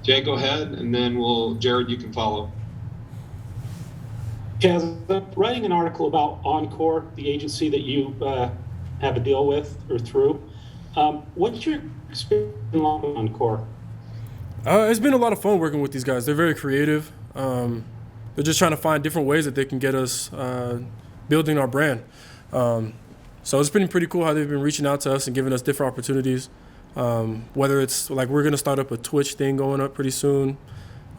Jay, go ahead, and then Jared, you can follow. Chaz, I'm writing an article about Encore, the agency that you have a deal with or through. What's your experience with Encore? It's been a lot of fun working with these guys. They're very creative. They're just trying to find different ways that they can get us building our brand. So it's been pretty cool how they've been reaching out to us and giving us different opportunities. Whether it's like we're going to start up a Twitch thing going up pretty soon.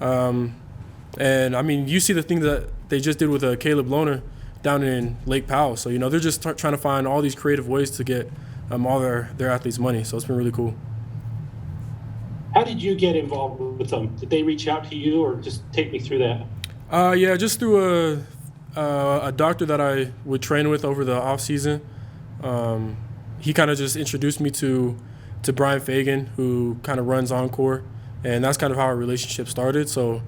And, I mean, you see the thing that they just did with Caleb Lohner down in Lake Powell. So, they're just trying to find all these creative ways to get all their athletes money. So it's been really cool. How did you get involved with them? Did they reach out to you, or just take me through that? Yeah, just through a doctor that I would train with over the off season. He kind of just introduced me to Brian Fagan, who kind of runs Encore, and that's kind of how our relationship started. So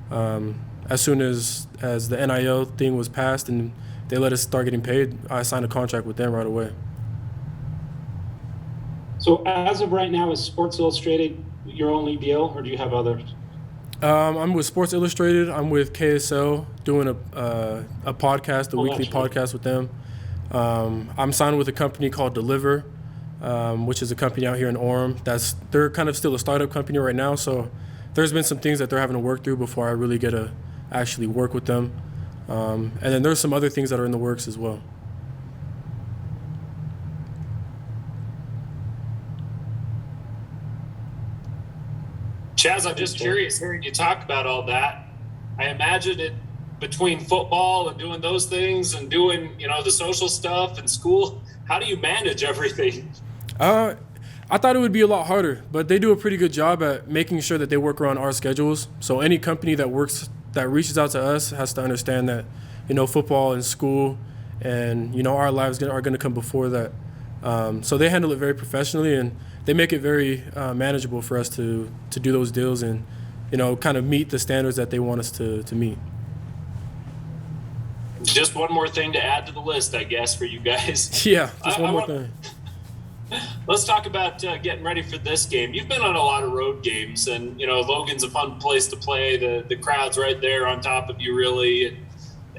as soon as the NIL thing was passed and they let us start getting paid, I signed a contract with them right away. So as of right now, is Sports Illustrated your only deal, or do you have others? I'm with Sports Illustrated. I'm with KSL doing a podcast, a weekly podcast with them. I'm signed with a company called Deliver, which is a company out here in Orem. They're kind of still a startup company right now, so there's been some things that they're having to work through before I really get to actually work with them. And then there's some other things that are in the works as well. Chaz, I'm just curious hearing you talk about all that. I imagine it between football and doing those things and doing, the social stuff and school. How do you manage everything? I thought it would be a lot harder, but they do a pretty good job at making sure that they work around our schedules. So any company that reaches out to us has to understand that, football and school and, our lives are going to come before that. So they handle it very professionally, and they make it very manageable for us to do those deals and, kind of meet the standards that they want us to meet. Just one more thing to add to the list, I guess, for you guys. Yeah, just one more thing. Let's talk about getting ready for this game. You've been on a lot of road games, and, Logan's a fun place to play. The crowd's right there on top of you, really.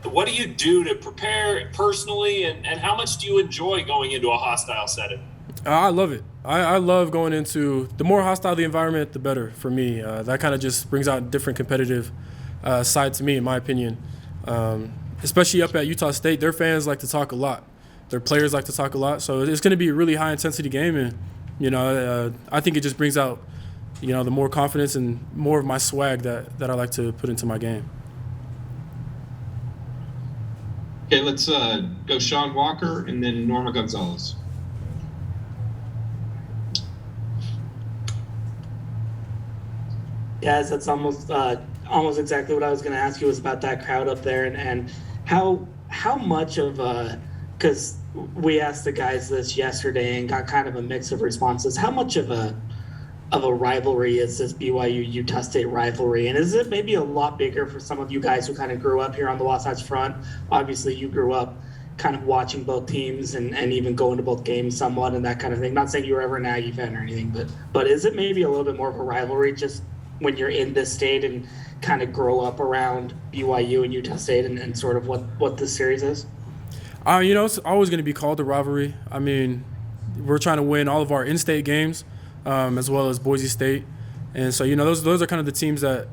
What do you do to prepare personally, and how much do you enjoy going into a hostile setting? I love it. I love going into – the more hostile the environment, the better for me. That kind of just brings out a different competitive side to me, in my opinion. Especially up at Utah State, their fans like to talk a lot. Their players like to talk a lot. So it's going to be a really high-intensity game, and, I think it just brings out, the more confidence and more of my swag that I like to put into my game. Okay, let's go Sean Walker and then Norma Gonzalez. Yes, that's almost exactly what I was going to ask you, was about that crowd up there, and how much of because we asked the guys this yesterday and got kind of a mix of responses. How much of a rivalry is this BYU-Utah State rivalry, and is it maybe a lot bigger for some of you guys who kind of grew up here on the Wasatch Front? Obviously, you grew up kind of watching both teams and even going to both games somewhat and that kind of thing. Not saying you were ever an Aggie fan or anything, but is it maybe a little bit more of a rivalry just when you're in this state and kind of grow up around BYU and Utah State and sort of what this series is? It's always going to be called a rivalry. I mean, we're trying to win all of our in-state games as well as Boise State. And so, those are kind of the teams that,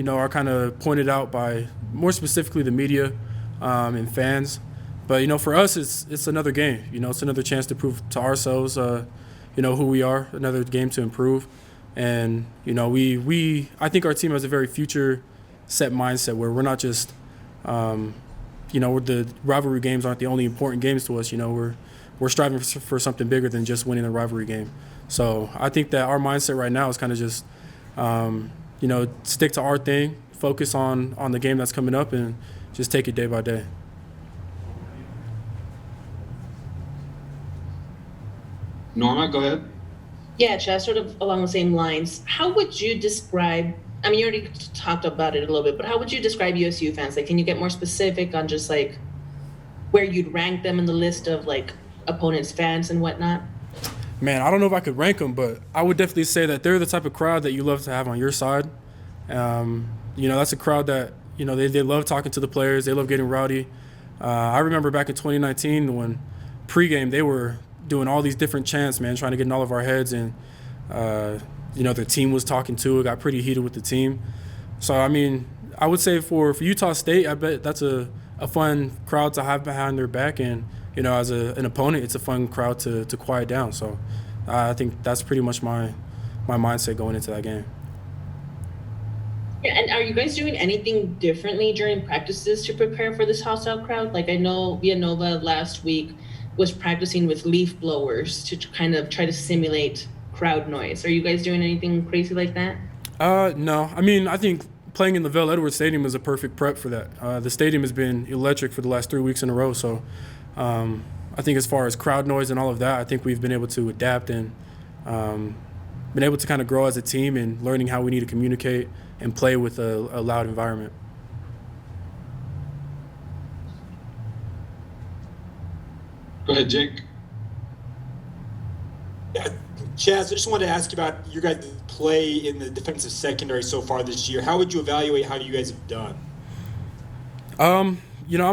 are kind of pointed out by more specifically the media and fans. But, for us, it's another game. It's another chance to prove to ourselves, who we are, another game to improve. And, I think our team has a very future set mindset where we're not just, the rivalry games aren't the only important games to us. We're striving for something bigger than just winning a rivalry game. So I think that our mindset right now is kind of just, stick to our thing, focus on the game that's coming up, and just take it day by day. Norma, go ahead. Yeah, Chaz, sort of along the same lines. How would you describe, I mean, you already talked about it a little bit, but how would you describe USU fans? Like, can you get more specific on just like where you'd rank them in the list of like opponents' fans and whatnot? Man, I don't know if I could rank them, but I would definitely say that they're the type of crowd that you love to have on your side. That's a crowd that, they love talking to the players. They love getting rowdy. I remember back in 2019 when pregame they were doing all these different chants, man, trying to get in all of our heads. And, their team was talking too. It got pretty heated with the team. So, I would say for Utah State, I bet that's a fun crowd to have behind their back. And, as an opponent, it's a fun crowd to quiet down. So I think that's pretty much my mindset going into that game. Yeah, and are you guys doing anything differently during practices to prepare for this hostile crowd? Like I know Villanova last week was practicing with leaf blowers to kind of try to simulate crowd noise. Are you guys doing anything crazy like that? No. I think playing in the Vail Edwards Stadium is a perfect prep for that. The stadium has been electric for the last 3 weeks in a row. So I think as far as crowd noise and all of that, I think we've been able to adapt and been able to kind of grow as a team and learning how we need to communicate and play with a loud environment. Go ahead, Jake. Chaz, I just wanted to ask you about your guys' play in the defensive secondary so far this year. How would you evaluate how you guys have done? I'm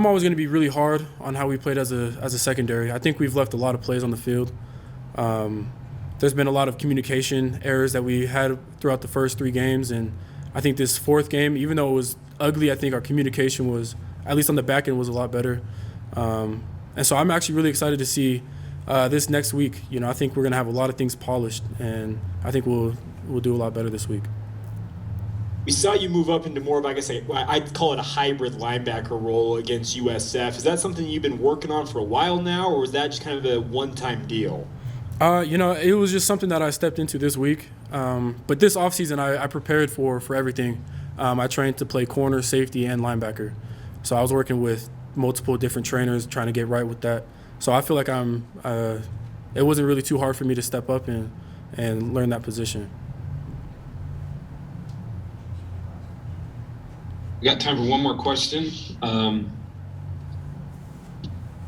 always going to be really hard on how we played as a secondary. I think we've left a lot of plays on the field. There's been a lot of communication errors that we had throughout the first 3 games, and I think this 4th game, even though it was ugly, I think our communication was, at least on the back end, was a lot better. And so I'm actually really excited to see this next week. I think we're going to have a lot of things polished, and I think we'll do a lot better this week. We saw you move up into more of, I'd call it a hybrid linebacker role against USF. Is that something you've been working on for a while now, or was that just kind of a one-time deal? It was just something that I stepped into this week. But this offseason, I prepared for everything. I trained to play corner, safety, and linebacker. So I was working with multiple different trainers trying to get right with that. So I feel like it wasn't really too hard for me to step up and learn that position. We got time for one more question.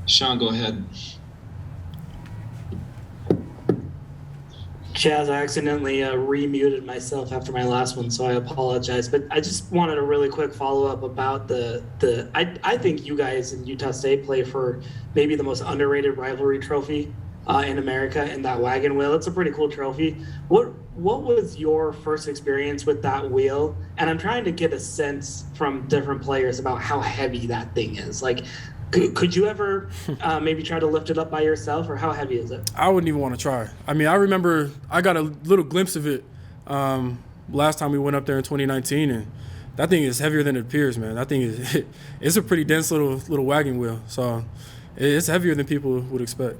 Sean, go ahead. Chaz, I accidentally remuted myself after my last one, so I apologize. But I just wanted a really quick follow-up about I think you guys in Utah State play for maybe the most underrated rivalry trophy in America in that Wagon wheel. It's a pretty cool trophy. What was your first experience with that wheel? And I'm trying to get a sense from different players about how heavy that thing is. Like, could you ever maybe try to lift it up by yourself, or how heavy is it? I wouldn't even want to try. I remember I got a little glimpse of it last time we went up there in 2019, and that thing is heavier than it appears, man. That thing it's a pretty dense little wagon wheel, so it's heavier than people would expect.